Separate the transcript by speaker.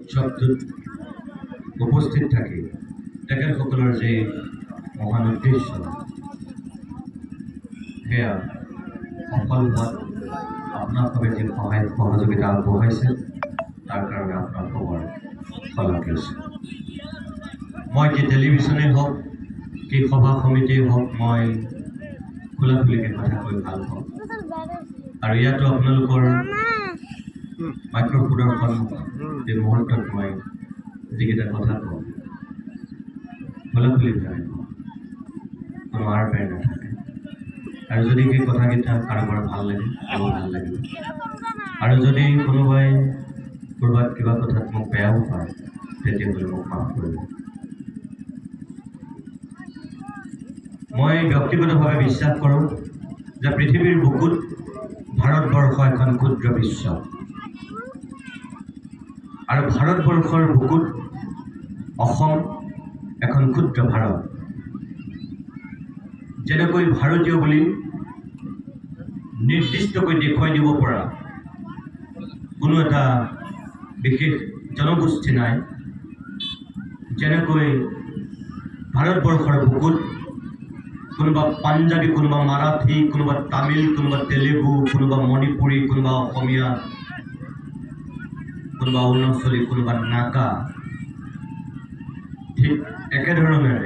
Speaker 1: উৎসৱটোত উপস্থিত থাকি তেখেতসকলৰ যে মহান উদ্দেশ্য সেয়া সফল হোৱাত আপোনালোকে যি সহায় সহযোগিতা আগবঢ়াইছে তাৰ কাৰণে আপোনালোকৰ শলাগ লৈছোঁ। মই কি টেলিভিশ্যনেই হওক কি সভা সমিতিয়েই হওক মই খোলা খুলিকৈ কথা কৈ ভাল পাওঁ আৰু ইয়াতো আপোনালোকৰ মাইক্ৰফোনৰ সন্মুখত এই মুহূৰ্তত মই যিকেইটা কথা কওঁ খোলা খুলিভাৱে কওঁ, কোনো আৰ পাই নাথাকে। আৰু যদি সেই কথাকেইটা কাৰোবাৰ ভাল লাগে আৰু ভাল লাগিব, আৰু যদি কোনোবাই ক'ৰবাত কিবা কথাত মোক বেয়াও পায় তেতিয়াহ'লে মোক মাফ কৰিব। মই ব্যক্তিগতভাৱে বিশ্বাস কৰোঁ যে পৃথিৱীৰ বুকুত ভাৰতবৰ্ষ এখন ক্ষুদ্ৰ বিশ্ব আৰু ভাৰতবৰ্ষৰ বুকুত অসম এখন ক্ষুদ্ৰ ভাৰত। যেনেকৈ ভাৰতীয় বুলি নিৰ্দিষ্টকৈ দেখুৱাই দিব পৰা কোনো এটা বিশেষ জনগোষ্ঠী নাই, যেনেকৈ ভাৰতবৰ্ষৰ বুকুত কোনোবা পাঞ্জাবী, কোনোবা মাৰাঠী, কোনোবা তামিল, কোনোবা তেলেগু, কোনোবা মণিপুৰী, কোনোবা অসমীয়া, কোনোবা অৰুণাচলী, কোনোবা নাগা, ঠিক একেধৰণেৰে